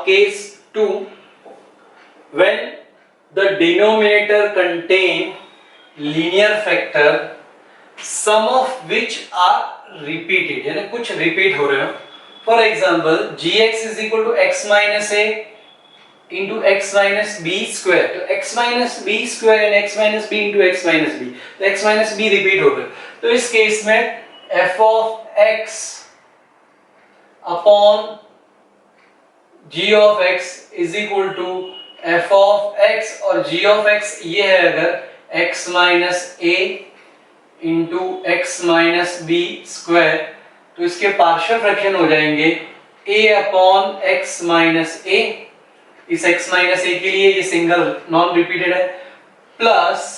case 2, when the denominator contain linear factor some of which are repeated, यानी कुछ repeat हो रहे हो. For example, gx is equal to x minus a into x minus b square. तो x minus b square and x minus b into x minus b, तो x minus b repeat हो गए. तो इस case में f of x upon g of x is equal to f of x, और g of x ये है अगर x minus a into x minus b square, तो इसके पार्शियल फ्रैक्शन हो जाएंगे a upon x minus a, इस x minus a के लिए ये सिंगल नॉन रिपीटेड है, प्लस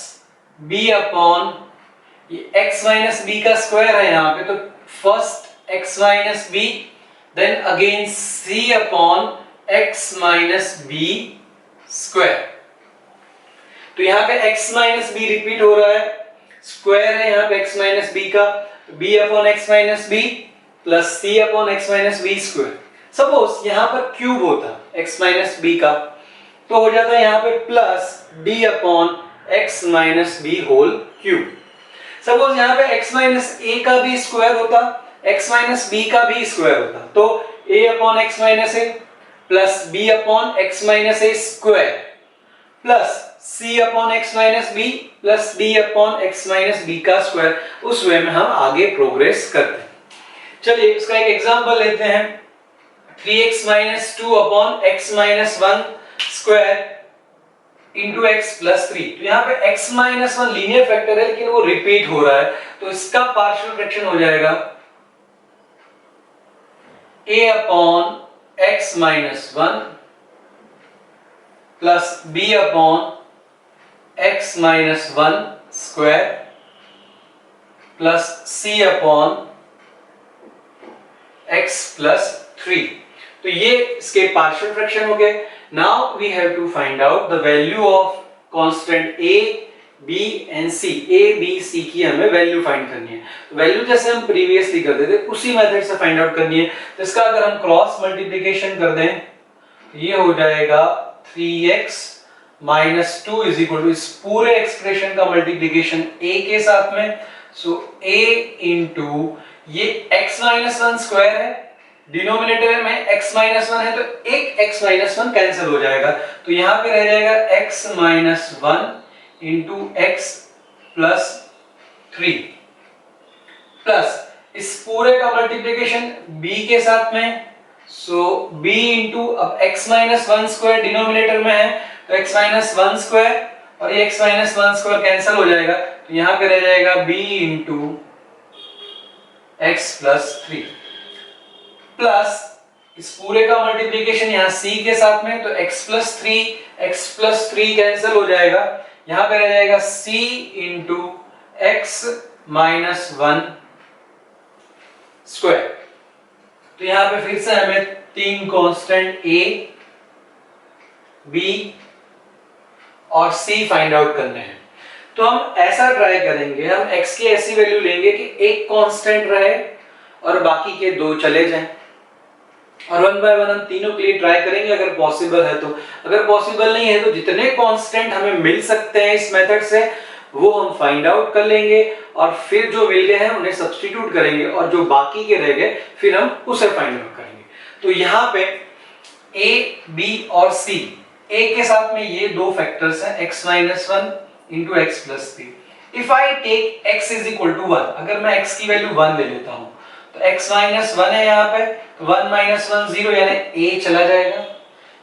b अपॉन ये x माइनस b का स्क्वायर है यहाँ पे, तो first x minus b then again c upon x minus b square. तो यहाँ पे x माइनस b रिपीट हो रहा है, स्क्वायर है यहाँ पे x माइनस b का, b upon x minus b plus c upon x minus b square. Suppose यहाँ पर क्यूब होता x माइनस b का, तो हो जाता है यहाँ पे plus d upon x minus b whole cube. Suppose यहाँ पे x माइनस a का भी स्क्वायर होता, x माइनस b का भी स्क्वायर होता, तो a upon x minus a plus b upon x minus a square plus c upon x minus b plus d upon x minus b का square. उस वे में हम आगे प्रोग्रेस करते हैं. चलिए इसका एक एग्जांपल लेते हैं. 3x minus 2 upon x minus 1 square into x plus 3. तो यहाँ पे x माइनस 1 लीनियर फैक्टर है लेकिन वो रिपीट हो रहा है, तो इसका पार्शियल फ्रैक्शन हो जाएगा a upon x minus 1 plus b upon x minus 1 square plus c upon x plus 3. तो ये इसके पार्शियल फ्रैक्शन हो गए. Now we have to find out the value of constant a, b and c. a, b, c की हमें value find करनी है. तो वैल्यू जैसे हम प्रीवियसली करते थे उसी मेथड से फाइंड आउट करनी है. तो इसका अगर हम क्रॉस मल्टीप्लिकेशन कर दें तो ये हो जाएगा 3x minus 2 is equal to इस पूरे एक्सप्रेशन का मल्टीप्लिकेशन a के साथ में. सो a इंटू ये x माइनस 1 स्क्वायर है, डिनोमिनेटर में x माइनस 1 है, तो एक x माइनस 1 कैंसिल हो जाएगा, तो यहां पे रह जाएगा x minus 1 into x plus 3 plus इस पूरे का मल्टीप्लिकेशन b के साथ में. सो b इंटू अब x माइनस 1 स्क्वायर डिनोमिनेटर में है, तो x माइनस 1 स्क्वायर और ये x माइनस 1 स्क्वायर कैंसिल हो जाएगा, तो यहां पे रह जाएगा b into x plus 3 plus इस पूरे का मल्टीप्लिकेशन यहाँ c के साथ में, तो x प्लस 3 कैंसिल हो जाएगा, यहां पे रह जाएगा c into x minus 1 square. तो यहां पे फिर से हमें तीन कांस्टेंट a, b और c फाइंड आउट करने हैं. तो हम ऐसा ट्राई करेंगे, हम x की ऐसी वैल्यू लेंगे कि एक कांस्टेंट रहे और बाकी के दो चले जाएं, और वन बाय वन हम तीनों के लिए ट्राई करेंगे अगर पॉसिबल है तो. अगर पॉसिबल नहीं है तो जितने कांस्टेंट हमें मिल सकते हैं इस मेथड से वो हम फाइंड आउट कर लेंगे, और फिर जो मिल गए हैं उन्हें सब्स्टिट्यूट करेंगे, और जो बाकी के रह गए फिर हम उसे फाइंड आउट करेंगे. तो यहाँ पे a, b और c, a के साथ में ये दो फैक्टर्स हैं x minus 1 into x plus 3. If I take x is equal to 1, अगर मैं x की वैल्यू 1 ले लेता हूं तो x माइनस 1 है यहाँ पे, तो 1 माइनस 1 0 यानी a चला जाएगा.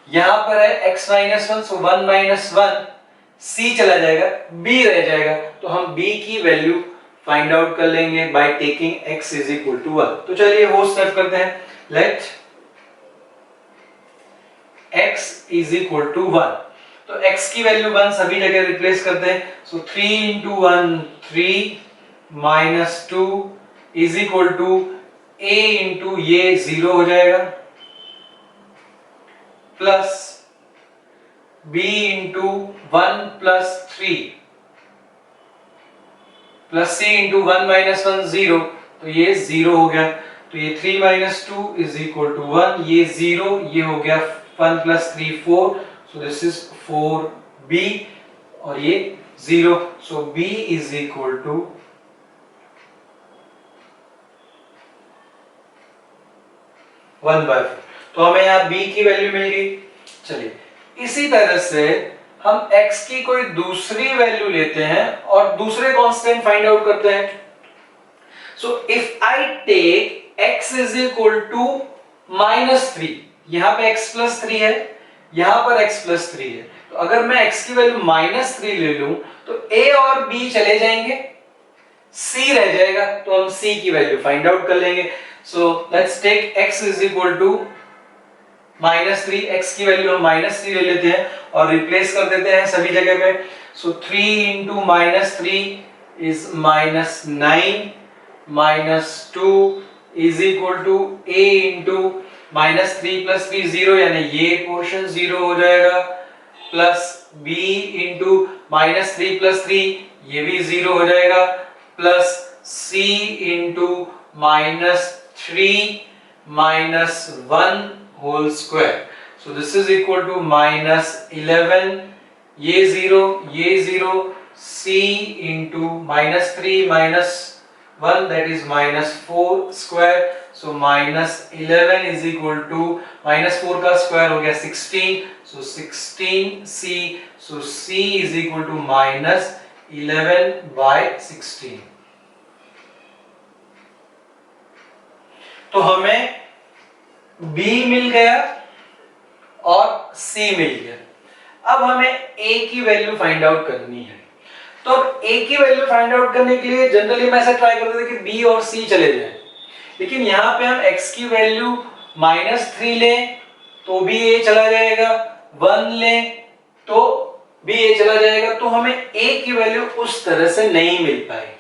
यहाँ पर है x माइनस 1, सो 1 माइनस 1 c चला जाएगा, b रह जाएगा, तो हम b की वैल्यू फाइंड आउट कर लेंगे by taking x is equal to 1. तो चलिए वो स्टेप करते हैं. Let x is equal to 1, तो x की वैल्यू 1 सभी जगह रिप्लेस करते हैं. सो 3 इंटू 1 3 minus 2 is equal to a into ये 0 हो जाएगा plus b into 1 plus 3 plus c into 1 minus 1 0, तो ये 0 हो गया. तो ये 3 माइनस 2 इज इक्वल टू 1, ये 0, ये हो गया 1 plus 3 4, so this is 4b और ये 0, सो b इज इक्वल टू 1/4। तो हमें यहाँ b की वैल्यू मिल गई। चलिए इसी तरह से हम x की कोई दूसरी वैल्यू लेते हैं और दूसरे कांस्टेंट फाइंड आउट करते हैं। So if I take x is equal to -3, यहां पे x प्लस 3 है, यहां पर x प्लस 3 है, तो अगर मैं x की वैल्यू -3 ले लूं तो a और b चले जाएंगे, c रह जाएगा, तो हम c की वैल्यू फाइंड आउट कर लेंगे। So let's take x is equal to -3, x की वैल्यू हम -3 ले लेते हैं और रिप्लेस कर देते हैं सभी जगह पे। So 3 into -3 is -9, -2 is equal to a into -3 plus 3 0, यानी ये पोर्शन 0 हो जाएगा, प्लस b इंटू -3 प्लस 3, ये भी 0 हो जाएगा, plus c into -3 -1 whole square. So this is equal to -11, ये 0, ये 0, c into -3 -1 that is -4 square. So -11 is equal to -4 का स्क्वायर हो गया 16, so 16c, so c is equal to -11/16। तो हमें b मिल गया और c मिल गया। अब हमें a की वैल्यू फाइंड आउट करनी है। तो अब a की वैल्यू फाइंड आउट करने के लिए जनरली मैं ऐसा ट्राई करता था कि b और c चले जाएं, लेकिन यहां पे हम x की वैल्यू -3 लें तो भी a चला जाएगा, 1 लें तो भी a चला जाएगा, तो हमें a की वैल्यू उस तरह से नहीं मिल पाएगी।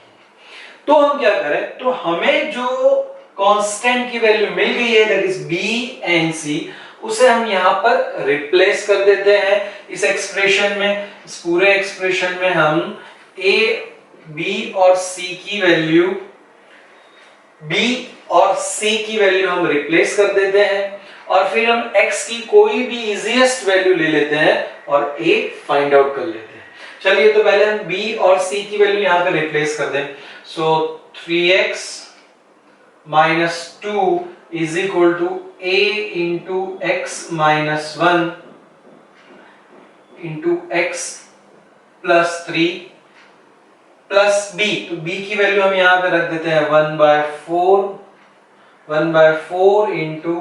तो हम क्या करें, तो हमें जो कांस्टेंट की वैल्यू मिल गई है that is b and c, उसे हम यहां पर रिप्लेस कर देते हैं इस एक्सप्रेशन में। इस पूरे एक्सप्रेशन में हम a, b और c की वैल्यू, b और c की वैल्यू हम रिप्लेस कर देते हैं और फिर हम x की कोई भी इजीएस्ट वैल्यू ले लेते हैं और a फाइंड आउट कर लेते हैं। चलिए तो पहले हम b और c की वैल्यू यहां पे रिप्लेस कर दें। सो 3x -2 is equal to a into x minus 1 into x plus 3 plus b, तो b की वैल्यू हम यहां पे रख देते हैं 1/4 into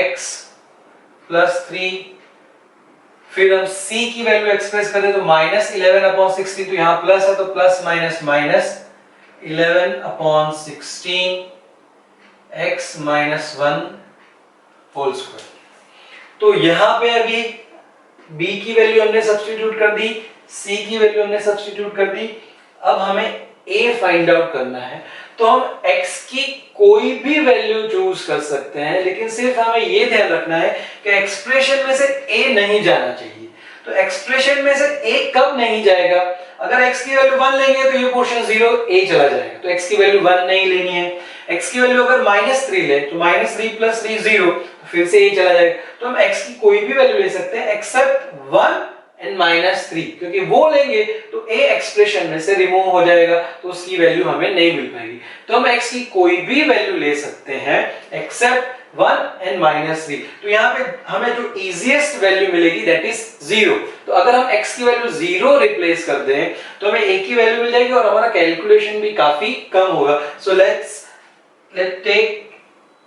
x plus 3, फिर हम c की वैल्यू एक्सप्रेस करें तो -11/16, तो यहां प्लस है तो plus minus -11/16 x -1 whole square. तो यहां पे अभी b की वैल्यू हमने सब्स्टिट्यूट कर दी, c की वैल्यू हमने सब्स्टिट्यूट कर दी, अब हमें a फाइंड आउट करना है। तो हम x की कोई भी वैल्यू चूज कर सकते हैं, लेकिन सिर्फ हमें ये ध्यान रखना है कि एक्सप्रेशन में से a नहीं जाना चाहिए। तो एक्सप्रेशन में से a कब नहीं जाएगा, अगर x की वैल्यू 1 लेंगे तो ये पोर्शन 0 a चला जाएगा, तो x की वैल्यू 1 नहीं लेनी है। x की वैल्यू अगर -3 ले तो -3 प्लस 3 0, तो फिर से a चला जाएगा। तो हम x की कोई भी वैल्यू ले सकते हैं एक्सेप्ट 1 एंड -3, क्योंकि वो लेंगे तो a एक्सप्रेशन में से रिमूव हो जाएगा, तो उसकी वैल्यू हमें नहीं मिल पाएगी। तो हम x की कोई भी वैल्यू ले सकते हैं एक्सेप्ट 1 एंड -3। तो यहाँ पे हमें जो इजीएस्ट वैल्यू मिलेगी दैट इज 0। तो अगर हम x की वैल्यू 0 रिप्लेस कर दें तो हमें a की वैल्यू मिल जाएगी और हमारा कैलकुलेशन भी काफी कम होगा। So let's take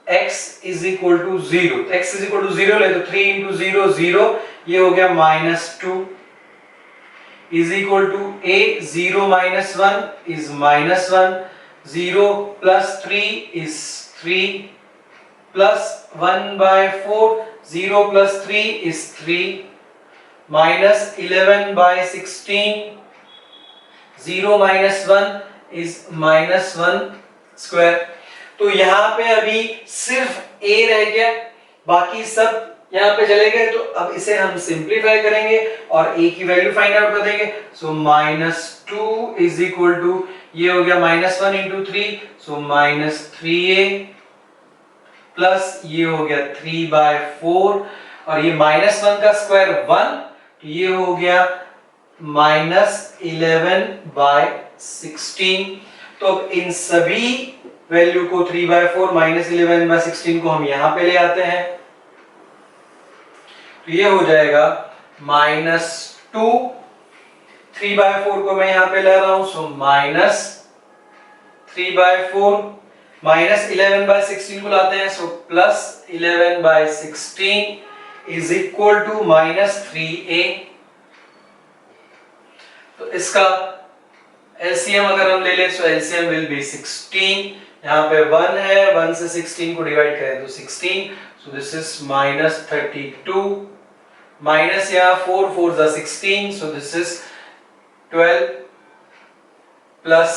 x is equal to 0, x is equal to 0 ले तो 3 into 0 0, ये हो गया -2 is equal to a, 0 minus 1 is -1, 0 plus 3 is 3 plus 1/4, 0 plus 3 is 3 minus 11/16, 0 minus 1 is -1 square। तो यहाँ पे अभी सिर्फ a रह गया, बाकी सब यहाँ पे चले गए। तो अब इसे हम सिंप्लीफाई करेंगे और a की वैल्यू फाइंड आउट कर देंगे। सो -2 इज इक्वल टू, ये हो गया -1 इंटू 3, सो -3a प्लस ये हो गया 3/4 और ये -1 का स्क्वायर 1, तो ये हो गया -11/16। तो अब इन सभी वैल्यू को 3/4 -11/16 को हम यहां पे ले आते हैं, तो ये हो जाएगा -2, 3/4 को मैं यहां पे ले रहा हूं, सो -3/4 -11/16 को लाते हैं, so +11/16 is equal to -3a। तो इसका एलसीएम अगर हम ले लें तो एलसीएम विल बी 16। यहाँ पे 1 है, 1 से 16 को डिवाइड करें तो 16, सो दिस इज -32 माइनस यहाँ 4 4 जा 16, so this is 12 plus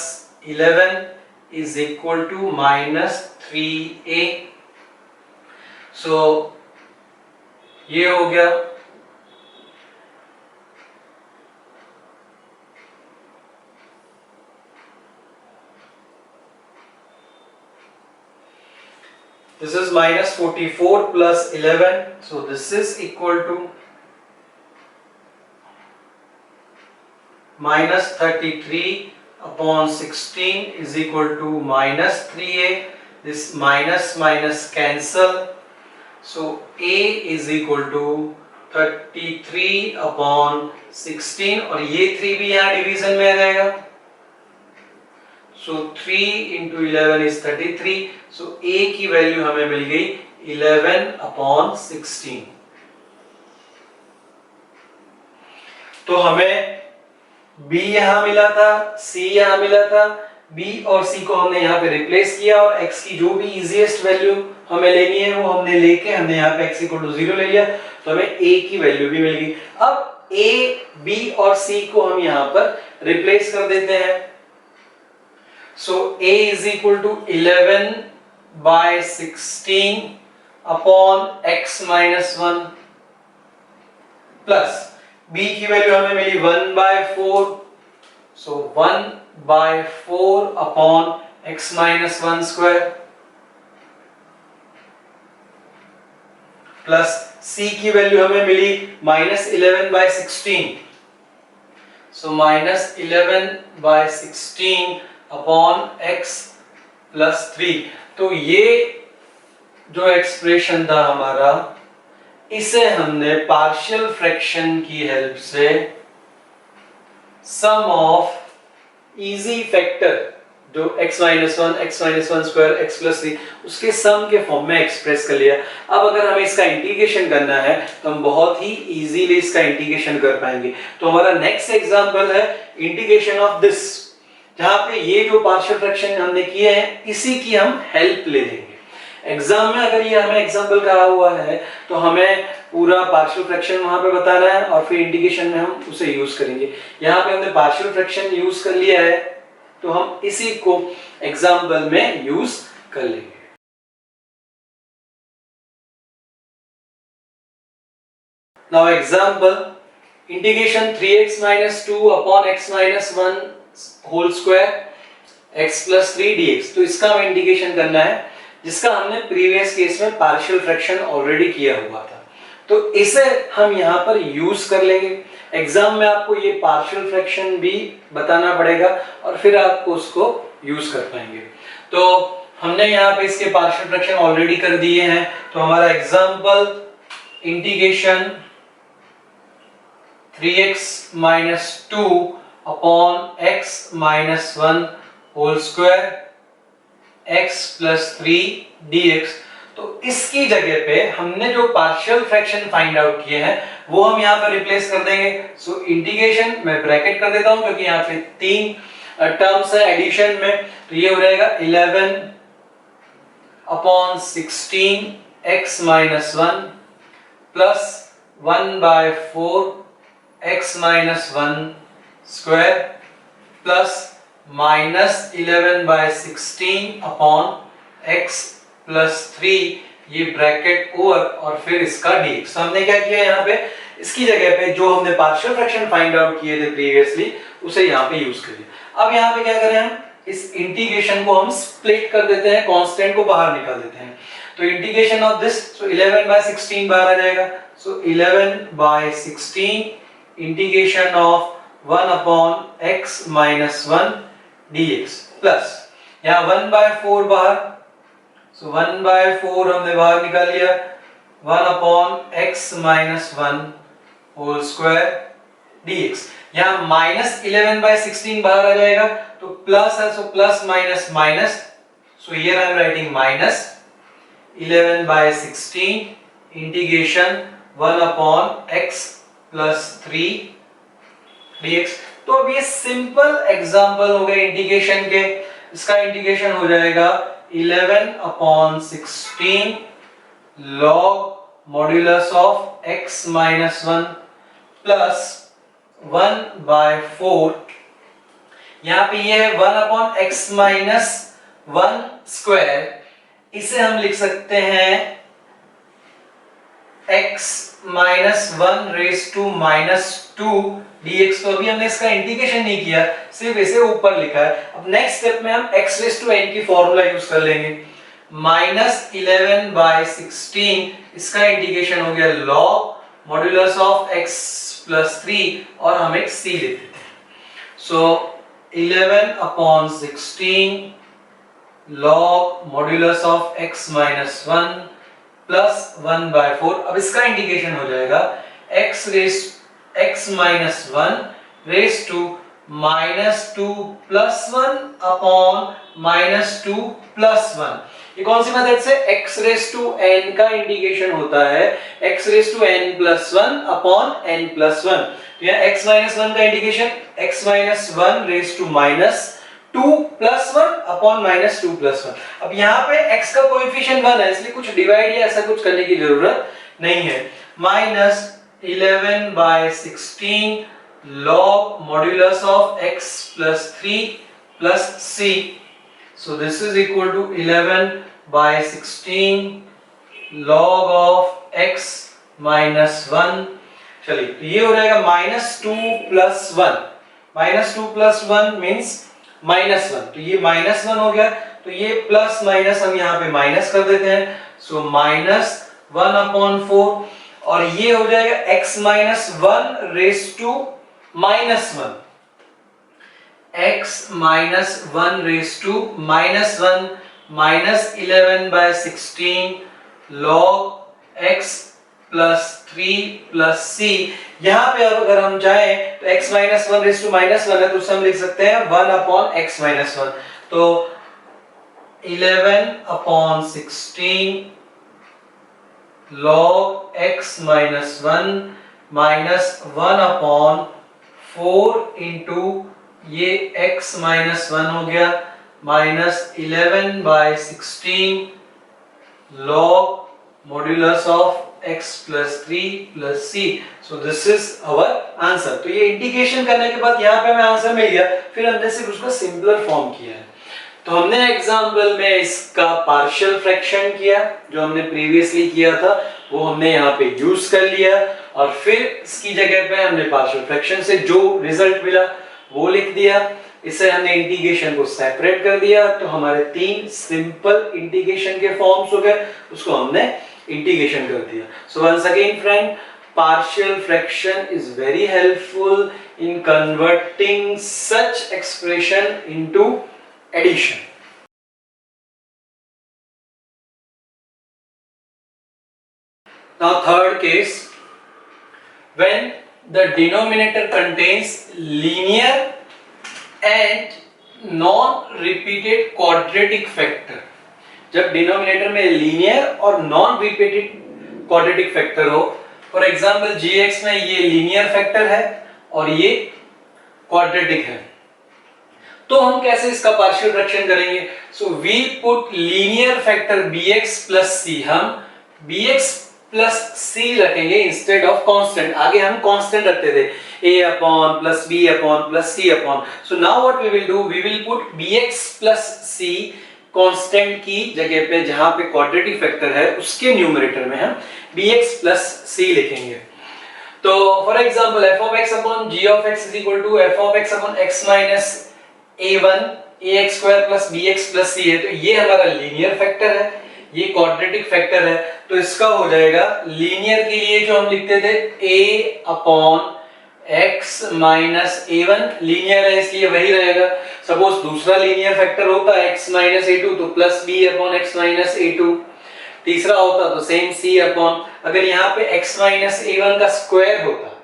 11 is equal to -3a। So ये हो गया। This is -44 plus 11, so this is equal to -33/16 is equal to -3a. This minus cancel, so a is equal to 33/16 और ये 3 भी यहाँ division में आ जाएगा, so 3 into 11 is 33, so a की वैल्यू हमें मिल गई 11/16। तो हमें b यहां मिला था, c यहां मिला था, b और c को हमने यहाँ पे रिप्लेस किया और x की जो भी इजीएस्ट वैल्यू हमें लेनी है वो हमने लेके हमने यहाँ पे x = 0 ले लिया, तो हमें a की वैल्यू भी मिल गई। अब a, b और c को हम यहाँ पर रिप्लेस कर देते हैं, so a is equal to 11/16 upon x minus 1 plus b की वैल्यू हमें मिली 1/4, so 1/4 upon x minus 1 square plus c की वैल्यू हमें मिली -11/16, so -11/16 अपॉन x प्लस 3। तो ये जो एक्सप्रेशन था हमारा, इसे हमने पार्शियल फ्रैक्शन की हेल्प से सम ऑफ इजी फैक्टर जो x-1, x-1 square, x plus 3 उसके सम के फॉर्म में एक्सप्रेस कर लिया। अब अगर हमें इसका इंटीग्रेशन करना है तो हम बहुत ही इजीली इसका इंटीग्रेशन कर पाएंगे। तो हमारा नेक्स्ट एग्जांपल है इंटीग्रेशन ऑफ दिस, जहां पे ये जो पार्शियल फ्रैक्शन हमने किए हैं इसी की हम हेल्प ले लेंगे। एग्जाम में अगर ये हमें एग्जांपल कहा हुआ है तो हमें पूरा पार्शियल फ्रैक्शन वहां पे बताना है और फिर इंटीग्रेशन में हम उसे यूज करेंगे। यहाँ पे हमने पार्शियल फ्रैक्शन यूज कर लिया है तो हम इसी को एग्जांपल में यूज कर लेंगे। Now example, integration 3x - 2 upon x - 1 whole square x + 3 dx। तो इसका हमें इंटीग्रेशन करना है जिसका हमने प्रीवियस केस में पार्शियल फ्रैक्शन ऑलरेडी किया हुआ था, तो इसे हम यहाँ पर यूज कर लेंगे। एग्जाम में आपको ये पार्शियल फ्रैक्शन भी बताना पड़ेगा और फिर आपको उसको यूज कर पाएंगे। तो हमने यहाँ पे इसके पार्शियल फ्रैक्शन ऑलरेडी कर दिए हैं, तो हमारा example integration 3x - 2 upon x - 1 whole square x + 3 dx। तो इसकी जगह पे हमने जो पार्शियल फ्रैक्शन फाइंड आउट किए हैं वो हम यहाँ पर रिप्लेस कर देंगे। सो इंटीग्रेशन मैं ब्रैकेट कर देता हूं क्योंकि यहाँ पे 3 टर्म्स है एडिशन में, तो ये हो जाएगा 11/16 x - 1 plus 1/4 x - 1 square plus -11/16 upon x + 3, ये ब्रैकेट ओवर और फिर इसका dx। तो हमने क्या किया यहाँ पे, इसकी जगह पे जो हमने पार्शियल फ्रैक्शन फाइंड आउट किए थे प्रीवियसली उसे यहाँ पे यूज कर लिया। अब यहाँ पे क्या करें, हम इस इंटीग्रेशन को हम स्प्लिट कर देते हैं, कांस्टेंट को बाहर निकाल देते हैं। तो तो इंटीग्रेशन ऑफ दिस, सो 11/16 बाहर आ जाएगा, सो 11/16 integration of 1 upon x minus 1 dx plus यहाँ 1/4 बाहर, सो 1/4 हमने बाहर निकाल लिया, 1 upon x minus 1 whole square dx। यहाँ माइनस 11/16 बाहर आ जाएगा, तो प्लस है, so plus minus minus, so here I am writing minus 11/16 integration 1 upon x plus 3 dx। तो अब ये सिंपल एग्जांपल हो गए इंटीग्रेशन के, इसका इंटीग्रेशन हो जाएगा 11/16 log modulus of x minus 1 plus 1/4, यहाँ पे ये है 1 अपॉन x माइनस 1 स्क्वायर, इसे हम लिख सकते हैं x minus 1 raise to minus 2 dx। तो अभी हमने इसका इंटीग्रेशन नहीं किया, सिर्फ इसे ऊपर लिखा है। अब नेक्स्ट स्टेप में हम x रेज टू n की फॉर्मूला यूज कर लेंगे, माइनस 11/16, इसका इंटीग्रेशन हो गया log modulus of x plus 3 और हम एक c ले देते हैं, so 11/16 log modulus of x minus 1 plus 1/4। अब इसका इंटीग्रेशन हो जाएगा x minus 1 raise to minus 2 plus 1 upon minus 2 plus 1। ये कौन सी मेथड से, x रेज टू n का इंटीग्रेशन होता है x raise to n plus 1 upon n plus 1। तो यहाँ x माइनस 1 का integration x minus 1 raise to minus 2 plus 1 upon minus 2 plus 1। अब यहाँ पे x का कोएफिशिएंट 1 है, इसलिए कुछ डिवाइड या ऐसा कुछ करने की जरूरत नहीं है। Minus 11/16 log modulus of x plus 3 plus c, so this is equal to 11/16 log of x minus 1। चलिए तो ये हो जाएगा minus 2 plus 1, minus 2 plus 1 means minus 1, तो ये माइनस 1 हो गया, तो ये प्लस माइनस हम यहाँ पे माइनस कर देते हैं, सो माइनस 1/4 और ये हो जाएगा x minus 1 raise to minus 1, x minus 1 raise to minus 1 minus 11/16 log x plus 3 plus c। यहाँ पे अगर हम जाएं तो x minus 1 raise to minus 1 है, तो उसे हम लिख सकते हैं 1 अपॉन x माइनस 1, तो 11/16 log x minus 1 minus 1/4 into ये x माइनस 1 हो गया minus 11/16 log modulus of x plus 3 plus c। So this is our answer. तो ये इंटीग्रेशन करने के बाद यहाँ पे हमें आंसर मिल गया, फिर हमने सिर्फ उसको सिंपलर फॉर्म किया है। तो हमने एग्जाम्पल में इसका पार्शियल फ्रैक्शन किया, जो हमने प्रीवियसली किया था वो हमने यहाँ पे यूज कर लिया, और फिर इसकी जगह पे हमने पार्शियल फ्रैक्शन से जो रिजल्ट मिला वो लिख दिया। इसे हमने इंटीग्रेशन को सेपरेट कर दिया, तो हमारे 3 सिंपल इंटीग्रेशन के फॉर्म्स हो गए, उसको हमने इंटीग्रेशन कर दिया। So once again friend, partial fraction is very helpful in converting such expression into addition. Now third case, when the denominator contains linear and non-repeated quadratic factor, जब denominator में linear और non repeated quadratic factor हो, for example gx में ये linear factor है और ये quadratic है, तो हम कैसे इसका पार्शियल फ्रैक्शन करेंगे? So we put linear factor bx plus c, हम bx प्लस c रखेंगे इंस्टेड ऑफ कांस्टेंट। आगे हम कांस्टेंट रखते थे a upon plus b upon plus c upon. So now what we will do, we will put bx plus c constant की जगह पे, जहां पे क्वाड्रेटिक फैक्टर है उसके न्यूमरेटर में हम bx प्लस c लिखेंगे। तो for example f of x upon g of x is equal to f of x upon x minus a1 ax square plus bx plus c है, तो ये हमारा लीनियर फैक्टर है। ये क्वाड्रेटिक फैक्टर है, तो इसका हो जाएगा लीनियर के लिए जो हम लिखते थे a upon x minus a1, linear है इसलिए वही रहेगा। सपोज दूसरा लीनियर फैक्टर होता x माइनस a2 तो plus b upon x minus a2, तीसरा होता तो सेम c अपॉन, अगर यहाँ पे x माइनस a1 का स्क्वायर होता,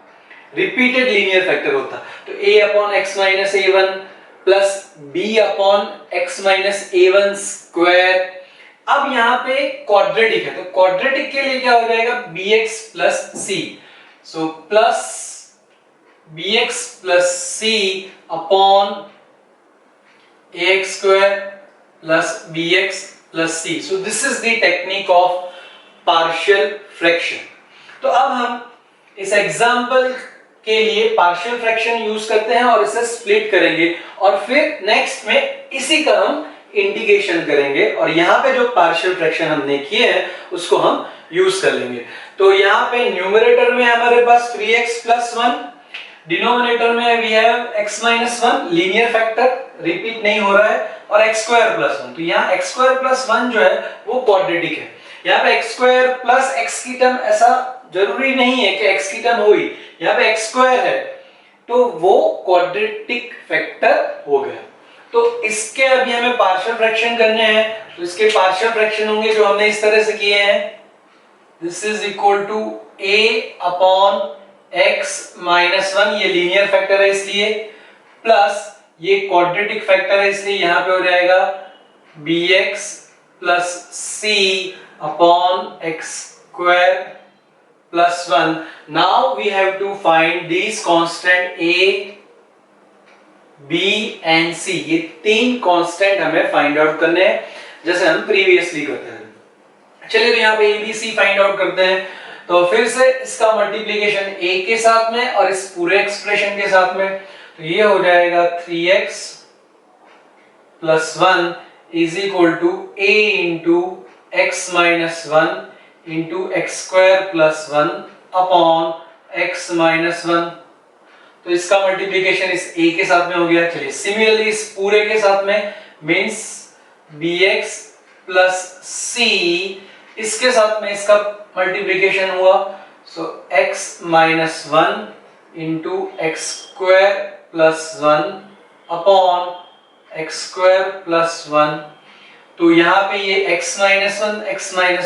रिपीटेड लीनियर फैक्टर होता, तो a upon x minus a1 plus b upon x minus a1 square. अब यहाँ पे क्वाड्रेटिक है, तो क्वाड्रेटिक के लिए क्या हो जाएगा bx plus c, so plus bx plus c upon ax square plus bx plus c। So this is the technique of partial fraction. तो अब हम इस एग्जांपल के लिए पार्शियल फ्रैक्शन यूज करते हैं और इसे स्प्लिट करेंगे और फिर नेक्स्ट में इसी का हम इंटीग्रेशन करेंगे और यहाँ पे जो पार्शियल फ्रैक्शन हमने किए हैं उसको हम यूज कर लेंगे। तो यहाँ पे न्यूमरेटर में हमारे पास 3x प्लस 1, डिनोमिनेटर में we have x minus 1, linear factor repeat नहीं हो रहा है, और x स्क्वायर प्लस 1। तो यहाँ x स्क्वायर प्लस 1 जो है वो क्वाड्रेटिक है। यहाँ पे x स्क्वायर प्लस x की टर्म ऐसा जरूरी नहीं है कि x की टर्म हो ही, यहाँ पे x स्क्वायर है तो वो क्वाड्रेटिक फैक्टर हो गया। तो इसके अभी हमें पार्शियल फ्रैक्शन करने हैं, तो इसके पार्शियल फ्रैक्शन होंगे जो हमने इस तरह से किए हैं, this is equal to a upon x minus 1, ये लीनियर फैक्टर है इसलिए, प्लस ये क्वाड्रेटिक फैक्टर है इसलिए यहाँ पे हो जाएगा bx plus c upon x square plus 1। Now we have to find this constant a, b and c, ये तीन कांस्टेंट हमें फाइंड आउट करने हैं जैसे हम प्रीवियसली करते हैं। चलिए तो यहाँ पे a b c find out करते हैं। तो फिर से इसका मल्टीप्लिकेशन a के साथ में और इस पूरे एक्सप्रेशन के साथ में, तो ये हो जाएगा 3x plus 1 is equal to a into x minus 1 into x square plus 1 upon x minus 1। तो इसका मल्टीप्लिकेशन इस a के साथ में हो गया। चलिए सिमिलरली इस पूरे के साथ में मींस bx प्लस c, इसके साथ में इसका मल्टीप्लिकेशन हुआ, so x minus 1 into x square plus 1 upon x square plus 1। तो यहाँ पे ये x minus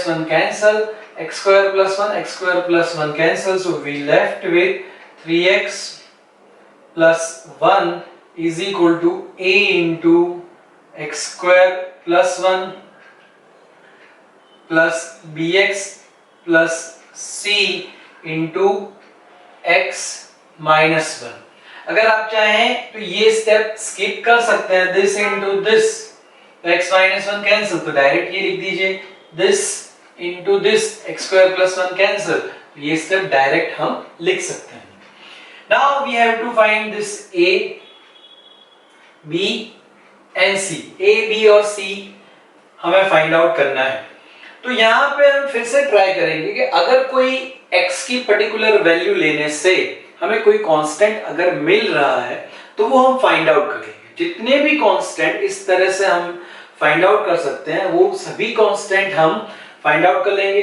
1 cancel, x square plus 1 cancel, so we left with 3x plus 1 is equal to a into x square plus 1 plus bx plus c into x minus 1। अगर आप चाहें तो ये step skip कर सकते हैं, दिस इंटू दिस, तो x minus 1 cancel, तो डायरेक्ट ये लिख दीजिए this into this, x square plus 1 cancel, ये स्टेप डायरेक्ट हम लिख सकते हैं। Now we have to find this a, b and c, a, b और c हमें फाइंड आउट करना है। तो यहाँ पे हम फिर से ट्राई करेंगे कि अगर कोई x की पर्टिकुलर वैल्यू लेने से हमें कोई कांस्टेंट अगर मिल रहा है तो वो हम फाइंड आउट करेंगे। जितने भी कांस्टेंट इस तरह से हम फाइंड आउट कर सकते हैं वो सभी कांस्टेंट हम फाइंड आउट कर लेंगे।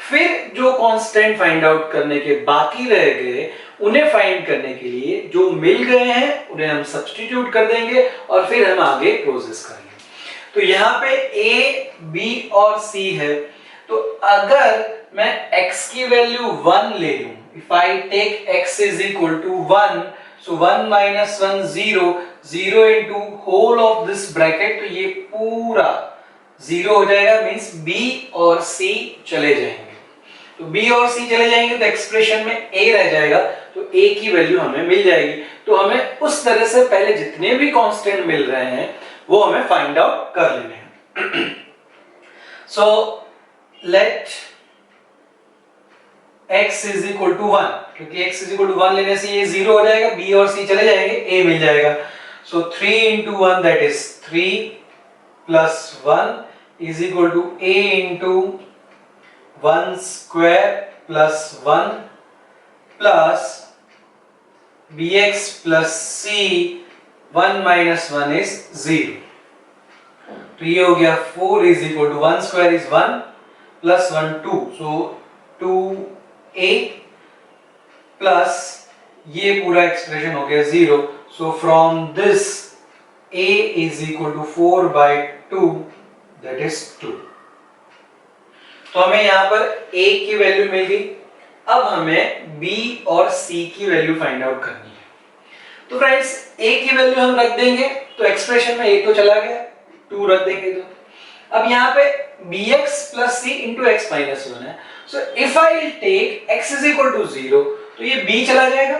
फिर जो कांस्टेंट फाइंड आउट करने के बाकी रह गए उन्हें फाइंड करने के लिए जो मिल गए हैं उन्हें हम सब्स्टिट्यूट कर देंगे और फिर हम आगे प्रोसेस करेंगे। तो यहाँ पे a, b और c है, तो अगर मैं x की वैल्यू 1 ले लूं, if I take x is equal to 1, so 1 minus 1 0, 0 into whole of this bracket, तो ये पूरा 0 हो जाएगा, मींस b और c चले जाएंगे। तो b और c चले जाएंगे तो एक्सप्रेशन में a रह जाएगा, तो a की वैल्यू हमें मिल जाएगी। तो हमें उस तरह से पहले जितने भी कांस्टेंट मिल रहे हैं वो हमें फाइंड आउट कर लेने हैं। So let x is equal to 1, क्योंकि x is equal to 1 लेने से ये 0 हो जाएगा, b और c चले जाएंगे, a मिल जाएगा। सो 3 into 1 that is 3 plus 1 is equal to a into 1 square plus 1 plus bx plus c, 1 minus 1 is 0। तो ये हो गया 4 is equal to 1 square is 1 plus 1 2, सो 2a प्लस ये पूरा एक्सप्रेशन हो गया 0, so from this a is equal to 4 by 2 that is 2। तो हमें यहां पर a की वैल्यू मिल गई। अब हमें b और c की वैल्यू फाइंड आउट करनी है। तो फ्रेंड्स a की वैल्यू हम रख देंगे, तो एक्सप्रेशन में a तो चला गया, 2 रख देंगे। तो अब यहाँ पे bx plus c into x minus 1 है, so if I take x is equal to 0, तो ये b चला जाएगा,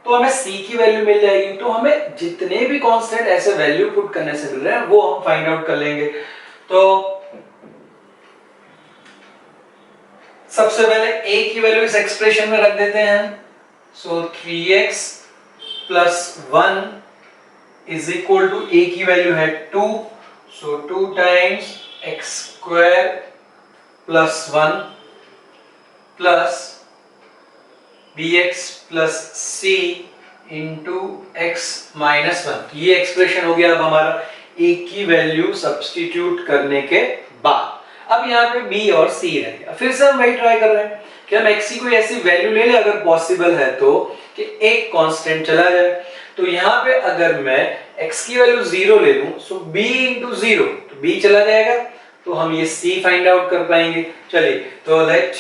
तो हमें c की वैल्यू मिल जाएगी। तो हमें जितने भी कांस्टेंट ऐसे वैल्यू पुट करने से मिल रहे हैं वो हम फाइंड आउट कर लेंगे। तो सबसे पहले a की वैल्यू इस एक्सप्रेशन में रख देते हैं, सो 3x plus 1 is equal to a की वैल्यू है 2, so 2 times x square plus 1 plus bx plus c into x minus 1। ये एक्सप्रेशन हो गया अब हमारा a की वैल्यू सब्स्टिट्यूट करने के बाद। अब यहाँ पे b और c रह गया। फिर से हम वही ट्राई कर रहे हैं कि हम x की कोई ऐसी वैल्यू ले ले अगर पॉसिबल है तो कि एक कांस्टेंट चला जाए। तो यहाँ पे अगर मैं x की वैल्यू 0 ले लूं, सो b into 0, तो b चला जाएगा, तो हम ये c फाइंड आउट कर पाएंगे। चलिए, तो late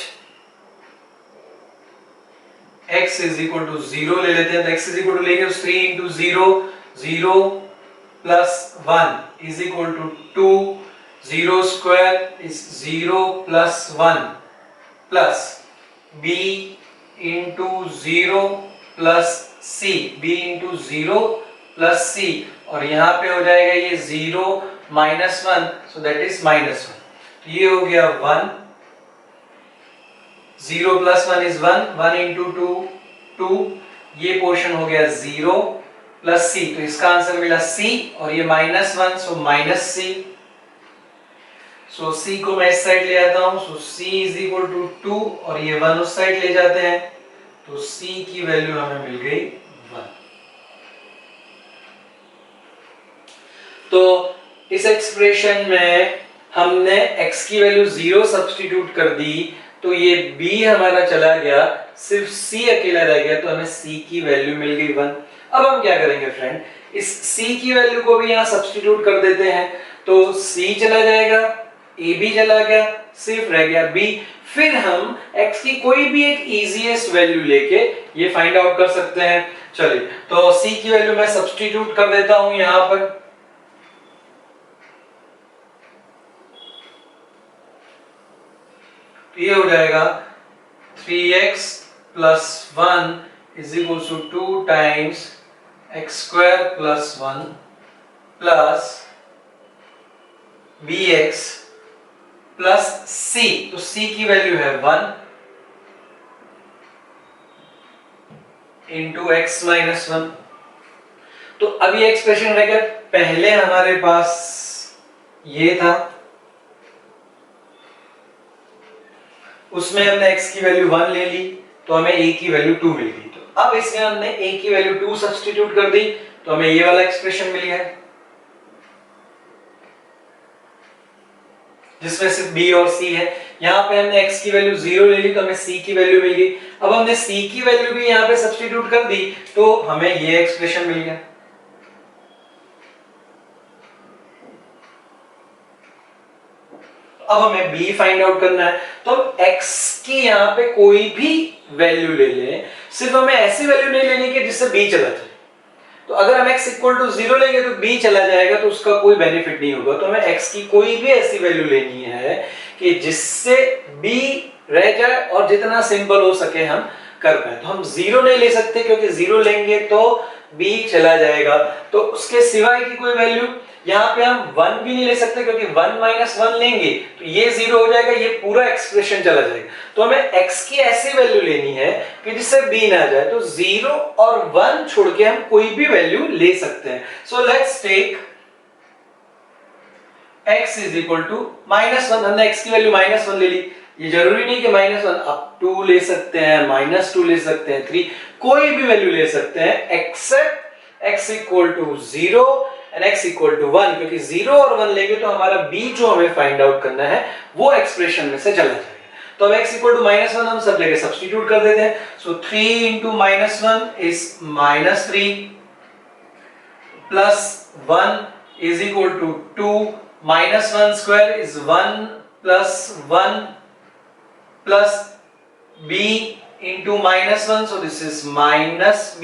x is equal to 0 ले लेते हैं। तो x is equal to लेंगे 3 into 0, 0 plus 1 is equal to 2, 0 square is 0 plus 1 plus b into 0 plus c, b into 0 plus c, और यहाँ पे हो जाएगा ये 0 minus 1, so that is minus 1। तो ये हो गया 1, 0 plus 1 is 1, 1 into 2 2, ये पोर्शन हो गया 0 plus c, तो इसका आंसर मिला c, और ये minus 1, so minus c, so c को मैं इस साइड ले आता हूं, so c is equal to 2, और ये 1 उस साइड ले जाते हैं, तो c की वैल्यू हमें मिल गई 1। तो इस एक्सप्रेशन में हमने x की वैल्यू 0 सब्स्टिट्यूट कर दी, तो ये b हमारा चला गया, सिर्फ c अकेला रह गया, तो हमें c की वैल्यू मिल गई 1। अब हम क्या करेंगे फ्रेंड, इस c की वैल्यू को भी यहाँ सब्स्टिट्यूट कर देते हैं, तो c चला जाएगा, a भी चला गया, सिर्फ रह गया b। फिर हम x की कोई भी एक इजीएस्ट वैल्यू लेके ये फाइंड आउट कर सकते हैं। चलिए, तो c की वैल्यू मैं सब्स्टिट्यूट कर देता हूं यहां पर, तो ये हो जाएगा 3x plus 1 is equals to 2 times x square plus 1 plus bx plus c, तो c की वैल्यू है 1 into x minus 1। तो अब ये एक्सप्रेशन रह गया, पहले हमारे पास ये था, उसमें हमने x की वैल्यू 1 ले ली, तो हमें a की वैल्यू 2 मिल गई। तो अब इसमें हमने a की वैल्यू 2 सब्स्टिट्यूट कर दी, तो हमें ये वाला एक्सप्रेशन मिल गया, जिसमें सिर्फ b और c है। यहाँ पे हमने x की वैल्यू 0 ले ली, तो हमें c की वैल्यू मिल गई। अब हमने c की वैल्यू भी यहाँ पे सब्स्टिट्यूट कर दी, तो हमें ये एक्सप्रेशन मिल गया। अब हमें b फाइंड आउट करना है, तो हम x की यहाँ पे कोई भी वैल्यू ले लें, सिर्फ हमें ऐसी वैल्यू नहीं लेनी कि जिससे b चला जाए। तो अगर हम x इक्वल टू 0 लेंगे तो b चला जाएगा, तो उसका कोई बेनिफिट नहीं होगा। तो हमें x की कोई भी ऐसी वैल्यू लेनी है कि जिससे b रह जाए और जितना सिंपल हो सके हम कर पाए। तो हम 0 नहीं ले सकते, क्योंकि 0 लेंगे तो b चला जाएगा। तो उसके सिवाय की कोई वैल्यू, यहाँ पे हम 1 भी नहीं ले सकते, क्योंकि 1 माइनस 1 लेंगे तो ये 0 हो जाएगा, ये पूरा एक्सप्रेशन चला जाएगा। तो hमें x की ऐसी वैल्यू लेनी है कि जिससे b ना जाए। तो 0 और 1 छोड़ के हम कोई भी वैल्यू ले सकते हैं। So let's take x is equal to -1। हमने x की वैल्यू -1 ले ली। ये जरूरी नहीं कि -1, आप 2 ले सकते हैं, -2 ले सकते हैं, 3, कोई भी वैल्यू ले सकते हैं, except x equal to 0 and x equal to 1, क्योंकि 0 और 1 लेंगे तो हमारा b जो हमें फाइंड आउट करना है वो एक्सप्रेशन में से चला जाएगा। तो अब x इक्वल टू -1 हम सब जगह सब्स्टिट्यूट कर देते हैं। So 3 into -1 is -3 plus 1 is equal to 2, minus 1 square is 1 plus 1 plus b into -1, so this is minus b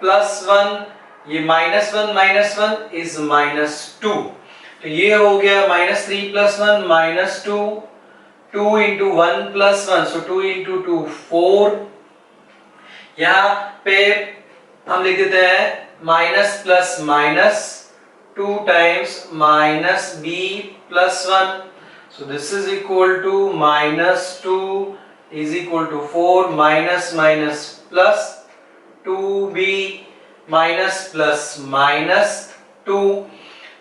plus 1, ये -1 is -2, तो ये हो गया -3 plus 1 -2, 2 into 1 plus 1, so 2 into 2 4, यहाँ पे हम लिख देते हैं minus plus minus 2 times minus b plus 1, so this is equal to -2 is equal to 4 minus minus plus 2b minus plus minus 2,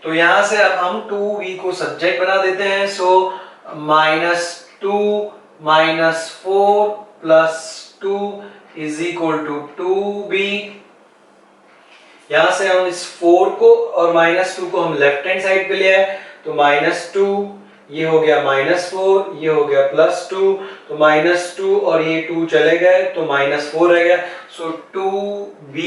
तो यहां से अब हम 2b को सब्जेक्ट बना देते हैं। सो -2 minus 4 plus 2 is equal to 2b, यहां से हम इस 4 को और -2 को हम लेफ्ट हैंड साइड पे ले आए, तो -2 ये हो गया -4, ये हो गया +2, तो -2 और ये 2 चले गए तो -4 रह गया। सो 2b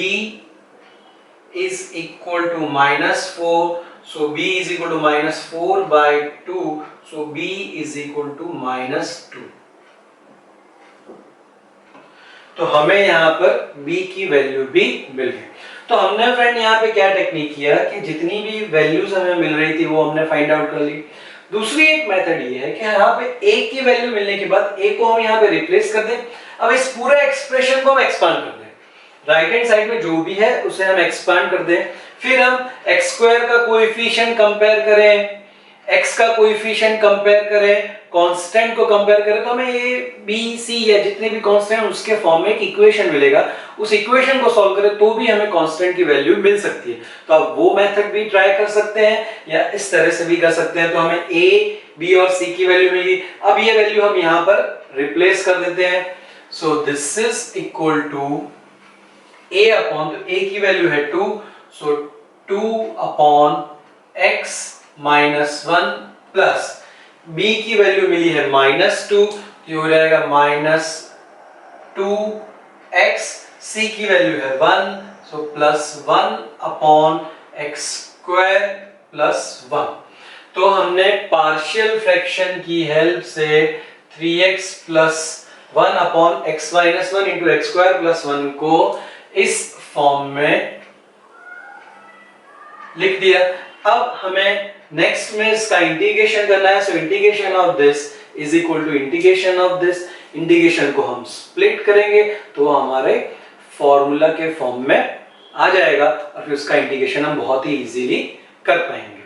is equal to -4, so b is equal to -4 by 2, so b is equal to -2। तो हमें यहाँ पर b की वैल्यू भी मिल गई। तो हमने फ्रेंड यहाँ पे क्या टेक्निक किया कि जितनी भी वैल्यूज हमें मिल रही थी वो हमने फाइंड आउट कर ली। दूसरी एक मेथड ये है कि यहाँ पे a की वैल्यू मिलने के बाद a को हम यहाँ पे रिप्लेस कर दें। अब इस पूरे एक्सप्रेशन को हम एक्सपांड कर दें, राइट हैंड साइड में जो भी है उसे हम एक्सपांड कर दें, फिर हम x स्क्वायर का कोएफिशिएंट कंपेयर करें, x का कोएफिशिएंट कंपेयर करें, कांस्टेंट को कंपेयर करें, तो हमें a b c या जितने भी कांस्टेंट उसके फॉर्म में एक इक्वेशन मिलेगा। उस इक्वेशन को सॉल्व करें तो भी हमें कांस्टेंट की वैल्यू मिल सकती है। तो आप वो मेथड भी ट्राई कर सकते हैं या इस तरह से भी कर सकते हैं। तो हमें a b और c की वैल्यू मिली। अब ये वैल्यू हम यहाँ पर रिप्लेस कर देते हैं। So this is equal to a upon, तो a की वैल्यू है 2, सो 2 upon x minus 1 plus b की वैल्यू मिली है -2, ये हो जाएगा -2x, c की वैल्यू है 1, सो +1 अपॉन x स्क्वायर प्लस 1। तो हमने पार्शियल फ्रैक्शन की हेल्प से 3x plus 1 upon x minus 1 into x square plus 1 को इस फॉर्म में लिख दिया। अब हमें नेक्स्ट में इसका इंटीग्रेशन करना है। So integration of this is equal to integration of this, integration को हम स्प्लिट करेंगे तो हमारे फॉर्मूला के फॉर्म में आ जाएगा और फिर उसका इंटीग्रेशन हम बहुत ही इजीली कर पाएंगे।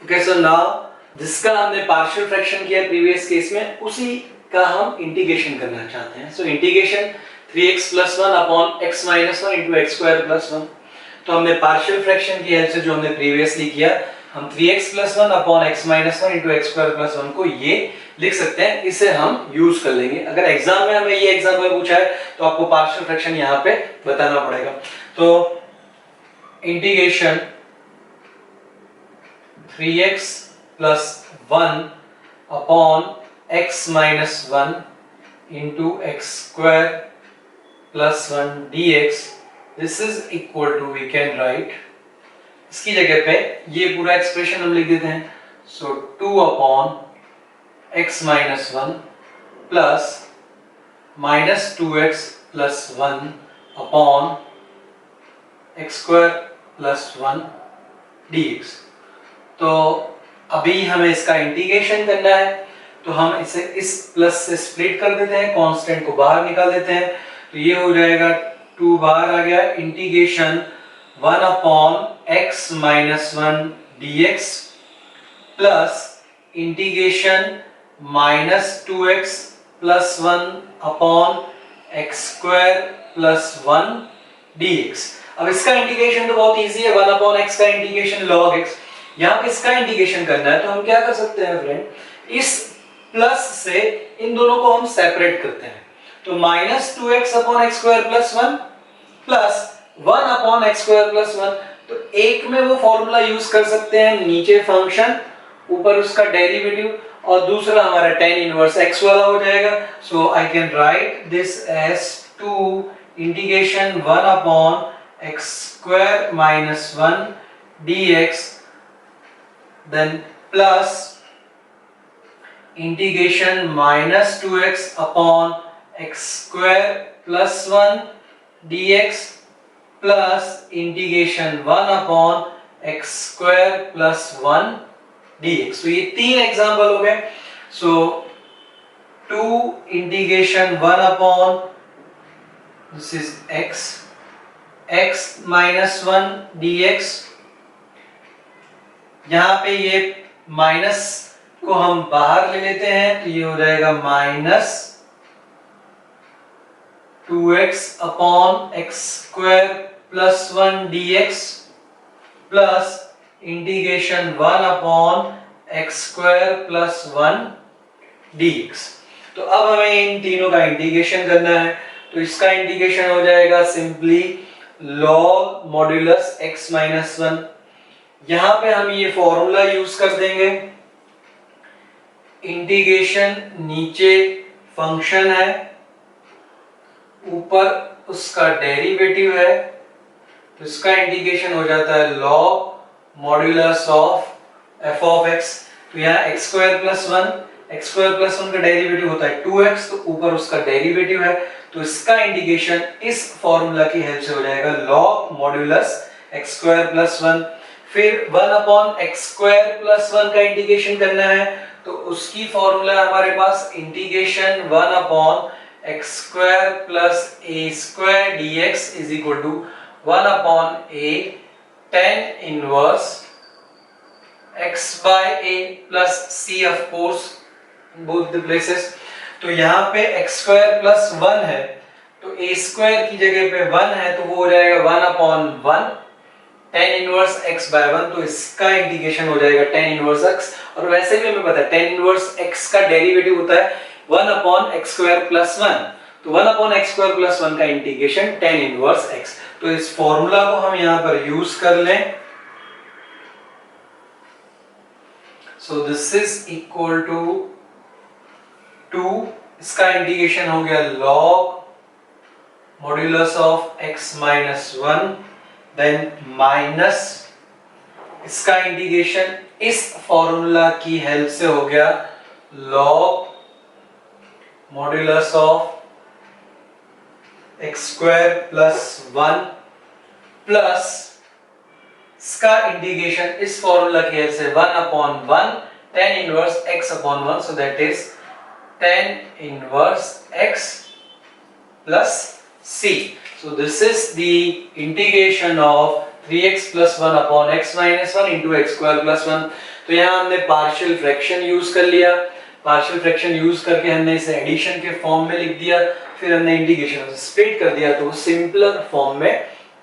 ओके, सो नाउ जिसका हमने पार्शियल फ्रैक्शन किया प्रीवियस केस में, उसी का हम इंटीग्रेशन करना चाहते हैं। So integration 3x plus 1 upon x minus 1 into x square plus 1। तो हमने पार्शियल फ्रैक्शन की हेल्प से जो हमने प्रीवियसली किया, हम 3x plus 1 upon x minus 1 into x square plus 1 को ये लिख सकते हैं। इसे हम यूज कर लेंगे। अगर एग्जाम में हमें ये एग्जाम्पल पूछा है तो आपको पार्शियल फ्रैक्शन यहाँ पे बताना पड़ेगा। तो integration 3x plus 1 upon x minus 1 into x square plus 1 dx, this is equal to, we can write, इसकी जगह पे ये पूरा एक्सप्रेशन हम लिख देते हैं। सो 2 upon x minus 1 plus -2x plus 1 upon x square plus 1 dx। तो अभी हमें इसका इंटीग्रेशन करना है, तो हम इसे इस प्लस से स्प्लिट कर देते हैं, कांस्टेंट को बाहर निकाल देते हैं, तो ये हो जाएगा 2 बाहर आ गया, integration 1 upon x minus 1 dx plus integration -2x plus 1 upon x square plus 1 dx। अब इसका इंटीग्रेशन तो बहुत इजी है, 1 अपॉन x का इंटीग्रेशन log x। यहाँ पे इसका इंटीग्रेशन करना है तो हम क्या कर सकते हैं फ्रेंड, इस प्लस से इन दोनों को हम सेपरेट करते हैं। तो -2x/x² + 1 प्लस 1/x² + 1, तो एक में वो फॉर्मूला यूज कर सकते हैं, नीचे फंक्शन ऊपर उसका डेरिवेटिव, और दूसरा हमारा tan इनवर्स x वाला हो जाएगा। So I can write this as 2 integration 1/x² - 1 dx, then plus integration -2x/x² + 1 dx plus integration 1/x² + 1 dx। तो ये तीन एग्जांपल हो गए। सो 2 integration 1 this is x -1 dx, यहां पे ये माइनस को हम बाहर ले लेते हैं, तो ये हो जाएगा -2x/x² + 1 dx plus integration 1/x² + 1 dx। तो अब हमें इन तीनों का इंटीग्रेशन करना है, तो इसका इंटीग्रेशन हो जाएगा सिंपली log मॉड्यूलस x - 1। यहां पे हम ये फॉर्मूला यूज कर देंगे, इंटीग्रेशन नीचे फंक्शन है, ऊपर उसका डेरिवेटिव है, तो इसका इंटीग्रेशन हो जाता है log मॉड्यूलस ऑफ f(x)। तो यहाँ x² + 1, x² + 1 का डेरिवेटिव होता है 2x, तो ऊपर उसका डेरिवेटिव है, तो इसका इंटीग्रेशन इस फॉर्मूला की हेल्प से हो जाएगा log मॉड्यूलस x² + 1। फिर 1/x² + 1 का इंटीग्रेशन करना है, तो उसकी फॉर्मूला हमारे पास integration 1/x² + a² dx = 1/a tan inverse x/a plus c of course in both the places। तो यहाँ पे x² + 1 है, तो a² की जगह पे 1 है, तो वो हो जाएगा 1/1 tan इनवर्स x/1। तो इसका इंटीग्रेशन हो जाएगा tan इनवर्स x, और वैसे भी हमें पता है tan इनवर्स x का डेरिवेटिव होता है 1/x² + 1, तो 1/x² + 1 का इंटीग्रेशन tan इनवर्स x। तो इस फॉर्मूला को हम यहां पर यूज कर लें, so this is equal to 2, इसका इंटीग्रेशन हो गया log modulus of x - 1, then minus इसका इंटीग्रेशन इस फॉर्मूला की हेल्प से हो गया log modulus of x² + 1 plus इसका इंटीग्रेशन इस फॉर्मूला की हेल्प से 1/1 tan inverse x/1, so that is tan inverse x plus c। So this is the integration of 3x + 1/x - 1 into x² + 1। तो यहाँ हमने पार्शियल फ्रैक्शन यूज कर लिया, partial fraction use करके हमने इसे एडिशन के फॉर्म में लिख दिया, फिर हमने इंटीग्रेशन स्प्लिट कर दिया, तो वो सिंपलर फॉर्म में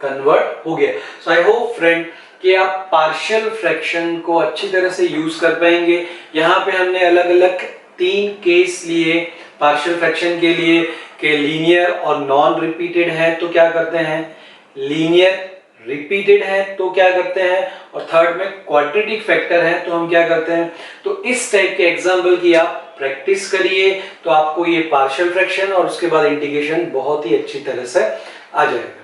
कन्वर्ट हो गया। सो आई होप फ्रेंड कि आप पार्शियल फ्रैक्शन को अच्छी तरह से यूज कर पाएंगे। यहाँ पे हमने अलग अलग 3 केस लिए पार्शियल फ्रैक्शन के लिए, कि लीनियर और नॉन रिपीटेड है तो क्या करते हैं, लीनियर रिपीटेड है तो क्या करते हैं, और थर्ड में क्वाड्रेटिक फैक्टर है तो हम क्या करते हैं। तो इस टाइप के एग्जाम्पल की आप प्रैक्टिस करिए, तो आपको ये पार्शियल फ्रैक्शन और उसके बाद इंटीग्रेशन बहुत ही अच्छी तरह से आ जाएगा।